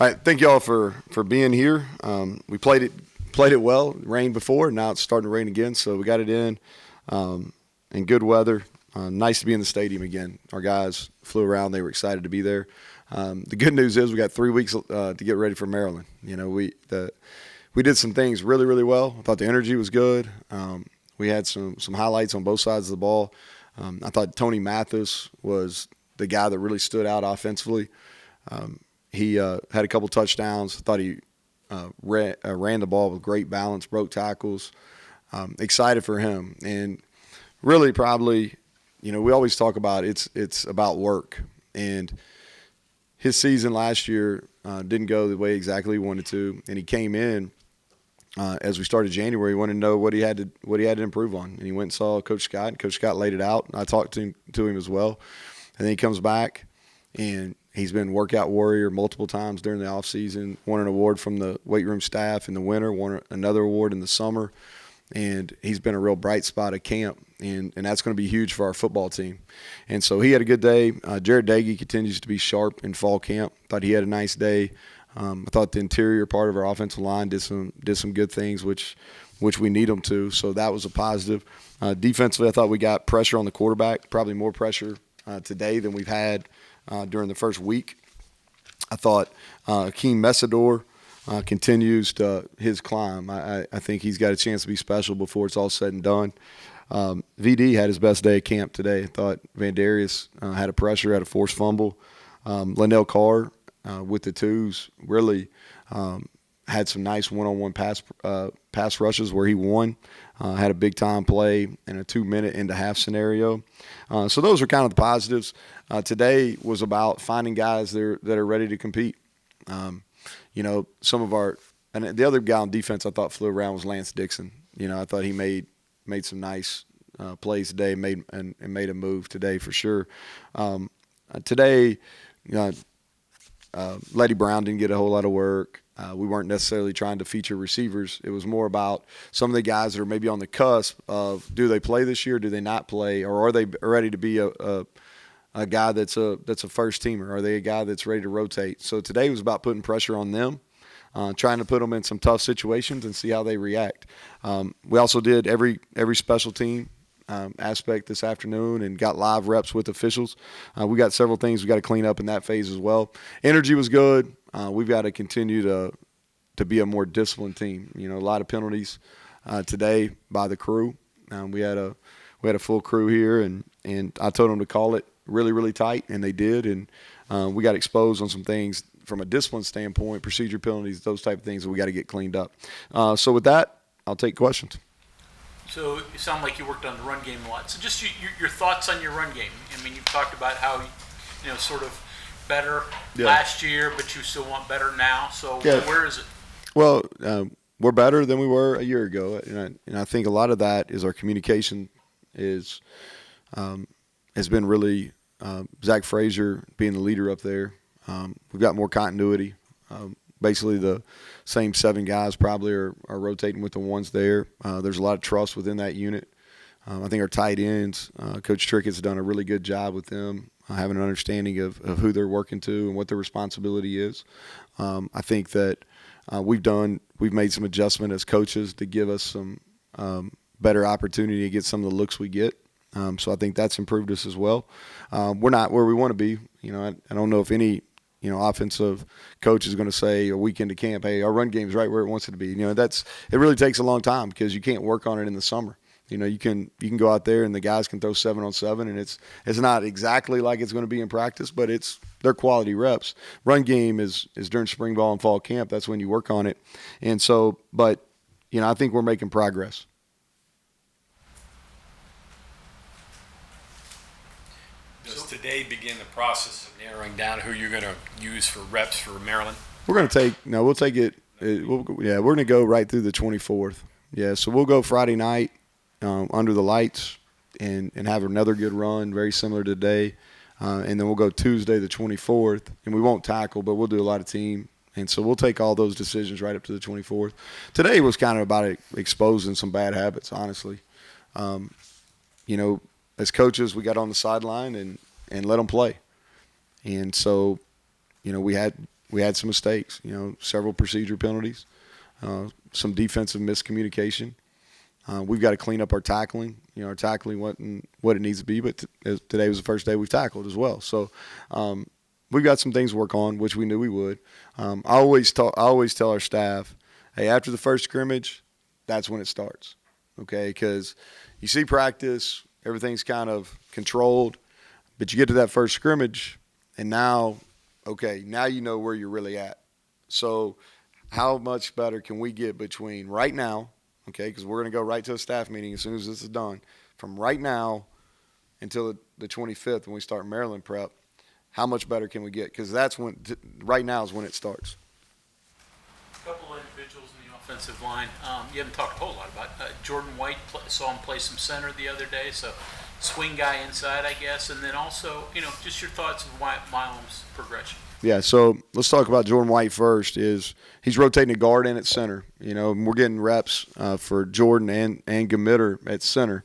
All right, thank y'all for being here. We played it well. It rained before, now it's starting to rain again, so we got it in good weather. Nice to be in the stadium again. Our guys flew around; they were excited to be there. The good news is we got 3 weeks to get ready for Maryland. You know, we did some things really, really well. I thought the energy was good. We had some highlights on both sides of the ball. I thought Tony Mathis was the guy that really stood out offensively. He had a couple touchdowns. I thought he ran the ball with great balance, broke tackles. Excited for him. And really probably, you know, we always talk about it's about work. And his season last year didn't go the way exactly he wanted to. And he came in as we started January. He wanted to know what he had to improve on. And he went and saw Coach Scott, and Coach Scott laid it out. I talked to him as well. And then he comes back, and he's been workout warrior multiple times during the offseason, won an award from the weight room staff in the winter, won another award in the summer, and he's been a real bright spot at camp, and that's going to be huge for our football team. And so he had a good day. Jared Dagey continues to be sharp in fall camp. Thought he had a nice day. I thought the interior part of our offensive line did some good things, which we need them to, so that was a positive. Defensively, I thought we got pressure on the quarterback, probably more pressure today than we've had during the first week. I thought Akeem Mesidor continues his climb. I think he's got a chance to be special before it's all said and done. VD had his best day at camp today. I thought Van Darius had a pressure, had a forced fumble. Linnell Carr with the twos really had some nice one-on-one pass rushes where he won. Had a big-time play in a 2-minute into half scenario. So those are kind of the positives. Today was about finding guys that are ready to compete. You know, some of our – and the other guy on defense I thought flew around was Lance Dixon. You know, I thought he made some nice plays today, made a move today for sure. Today, you know, Letty Brown didn't get a whole lot of work. We weren't necessarily trying to feature receivers. It was more about some of the guys that are maybe on the cusp of, do they play this year, do they not play, or are they ready to be a guy that's a first teamer? Are they a guy that's ready to rotate? So today was about putting pressure on them, trying to put them in some tough situations and see how they react. We also did every special team aspect this afternoon and got live reps with officials. We got several things we got to clean up in that phase as well. Energy was good. We've got to continue to be a more disciplined team. You know, a lot of penalties today by the crew. We had a full crew here, and I told them to call it really, really tight, and they did. And we got exposed on some things from a discipline standpoint, procedure penalties, those type of things that we got to get cleaned up. So with that, I'll take questions. So you sound like you worked on the run game a lot. So just your thoughts on your run game. I mean, you've talked about how, you know, sort of better last year, but you still want better now. So where is it? Well, we're better than we were a year ago, and I think a lot of that is our communication has been really Zach Frazier being the leader up there. We've got more continuity. Basically, the same 7 guys probably are rotating with the ones there. There's a lot of trust within that unit. I think our tight ends, Coach Trickett's done a really good job with them, having an understanding of who they're working to and what their responsibility is. I think that we've made some adjustment as coaches to give us some better opportunity to get some of the looks we get. So I think that's improved us as well. We're not where we want to be. You know, I don't know if any offensive coach is going to say a week into camp, hey, our run game is right where it wants it to be. You know, it really takes a long time because you can't work on it in the summer. You know, you can go out there and the guys can throw 7-on-7, and it's not exactly like it's going to be in practice, but they're quality reps. Run game is during spring ball and fall camp. That's when you work on it. And so, but, you know, I think we're making progress. Does today begin the process of narrowing down who you're going to use for reps for Maryland? We're going to we'll take it. We're going to go right through the 24th. Yeah, so we'll go Friday night under the lights and have another good run, very similar to today. And then we'll go Tuesday the 24th, and we won't tackle, but we'll do a lot of team. And so we'll take all those decisions right up to the 24th. Today was kind of about exposing some bad habits, honestly. You know, as coaches, we got on the sideline and let them play. And so, you know, we had we had some mistakes. Several procedure penalties, some defensive miscommunication. We've got to clean up our tackling. Our tackling wasn't what it needs to be, but today was the first day we've tackled as well. So we've got some things to work on, which we knew we would. I always tell our staff, hey, after the first scrimmage, that's when it starts, okay? Because you see practice, everything's kind of controlled, but you get to that first scrimmage, and now you know where you're really at. So how much better can we get between right now, okay, because we're going to go right to a staff meeting as soon as this is done, from right now until the 25th when we start Maryland prep, how much better can we get? Because that's right now is when it starts. A couple of individuals in the offensive line you haven't talked a whole lot about. Jordan White, saw him play some center the other day, so swing guy inside, I guess. And then also, just your thoughts of Milam's progression. Yeah, so let's talk about Jordan White first. He's rotating a guard in at center. And we're getting reps for Jordan and Gamitter at center.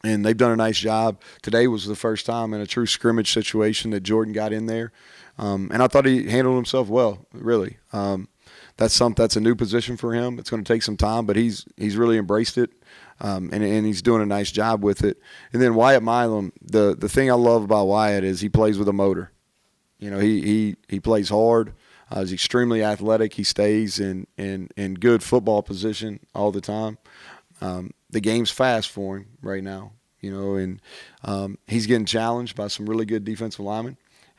And they've done a nice job. Today was the first time in a true scrimmage situation that Jordan got in there. And I thought he handled himself well, really. That's a new position for him. It's going to take some time, but he's really embraced it, and he's doing a nice job with it. And then Wyatt Milam, the thing I love about Wyatt is he plays with a motor. He plays hard. He's extremely athletic. He stays in good football position all the time. The game's fast for him right now, and he's getting challenged by some really good defensive linemen,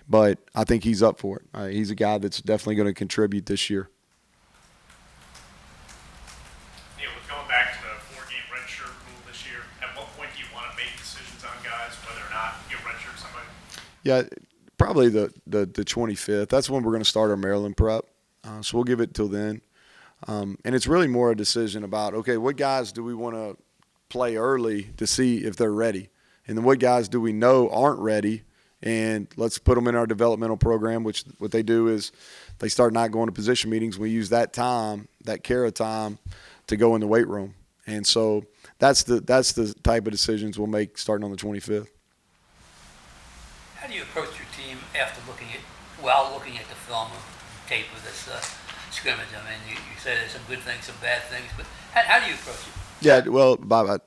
but I think he's up for it. He's a guy that's definitely going to contribute this year. Neal, with going back to the 4-game redshirt rule this year, at what point do you want to make decisions on guys, whether or not you redshirt somebody? Yeah, probably the 25th. That's when we're going to start our Maryland prep, so we'll give it till then. And it's really more a decision about, okay, what guys do we want to play early to see if they're ready? And then what guys do we know aren't ready? And let's put them in our developmental program, which what they do is they start not going to position meetings. We use that time, that Kara time, to go in the weight room. And so that's the type of decisions we'll make starting on the 25th. How do you approach your team after looking at the film or tape of this scrimmage? I mean, you say there's some good things, some bad things, but how do you approach it? Yeah, well,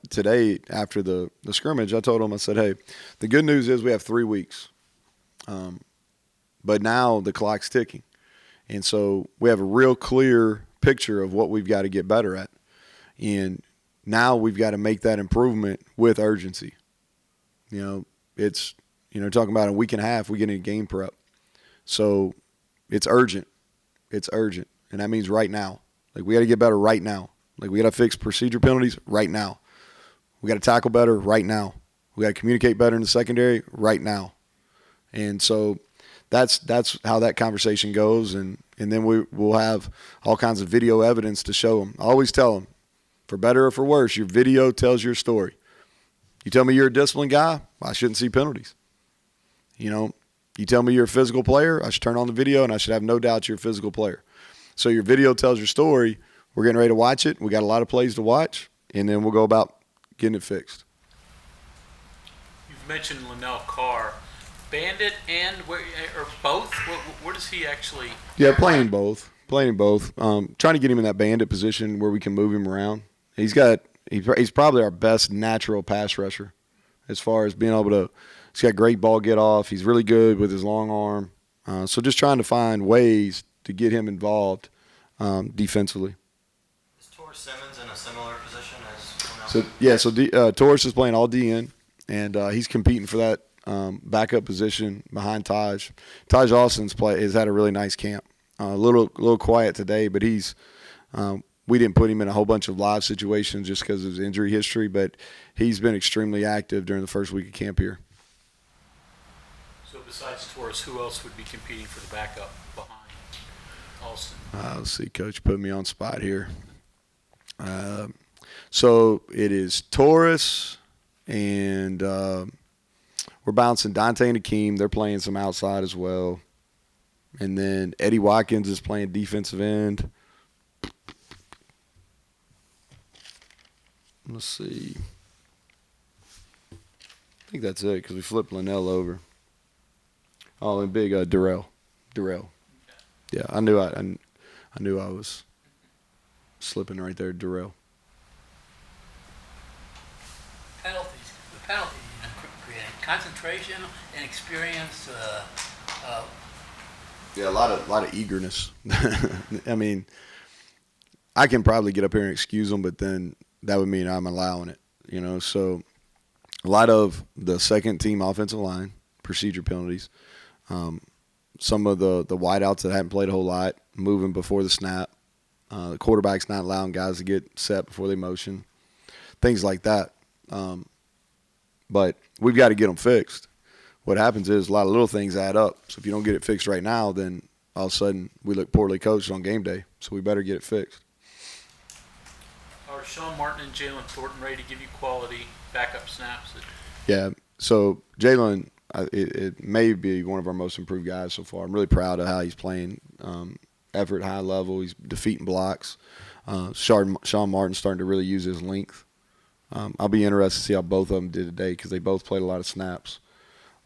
today after the scrimmage, I told them, I said, hey, the good news is we have 3 weeks. But now the clock's ticking. And so we have a real clear picture of what we've got to get better at. And now we've got to make that improvement with urgency. It's, talking about a week and a half, we get into game prep. So it's urgent. It's urgent. And that means right now. Like, we got to get better right now. Like, we got to fix procedure penalties right now. We got to tackle better right now. We got to communicate better in the secondary right now. And so that's how that conversation goes. And then we'll have all kinds of video evidence to show them. I always tell them, for better or for worse, your video tells your story. You tell me you're a disciplined guy, I shouldn't see penalties. You tell me you're a physical player, I should turn on the video and I should have no doubt you're a physical player. So your video tells your story. We're getting ready to watch it. We got a lot of plays to watch, and then we'll go about getting it fixed. You've mentioned Linnell Carr. Bandit or both? Where does he actually? Yeah, playing both. Trying to get him in that bandit position where we can move him around. He's probably our best natural pass rusher as far as being able to. He's got great ball get off. He's really good with his long arm. So just trying to find ways to get him involved defensively. Is Torres Simmons in a similar position as Torres is playing all DN, and he's competing for that backup position behind Taj. Taj Austin's has had a really nice camp. A little quiet today, but we didn't put him in a whole bunch of live situations just because of his injury history, but he's been extremely active during the first week of camp here. So besides Torres, who else would be competing for the backup behind Austin? Let's see, Coach put me on spot here. So it is Torres, and we're bouncing Dante and Akeem. They're playing some outside as well. And then Eddie Watkins is playing defensive end. Let's see. I think that's it because we flipped Linnell over. Oh, and big Durrell. Yeah, I knew I was slipping right there, Darrell. Penalties. The penalties creating concentration and experience. Yeah, a lot of eagerness. I mean, I can probably get up here and excuse them, but then that would mean I'm allowing it. So a lot of the second team offensive line procedure penalties. Some of the wideouts that haven't played a whole lot, moving before the snap. The quarterback's not allowing guys to get set before they motion. Things like that. But we've got to get them fixed. What happens is a lot of little things add up. So if you don't get it fixed right now, then all of a sudden we look poorly coached on game day. So we better get it fixed. Are Sean Martin and Jalen Thornton ready to give you quality backup snaps? Yeah. So Jalen, it may be one of our most improved guys so far. I'm really proud of how he's playing. Effort, high level. He's defeating blocks. Sean Martin's starting to really use his length. I'll be interested to see how both of them did today because they both played a lot of snaps.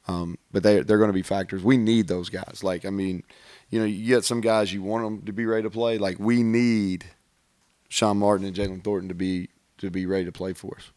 But they're going to be factors. We need those guys. You get some guys you want them to be ready to play. Like we need Sean Martin and Jalen Thornton to be ready to play for us.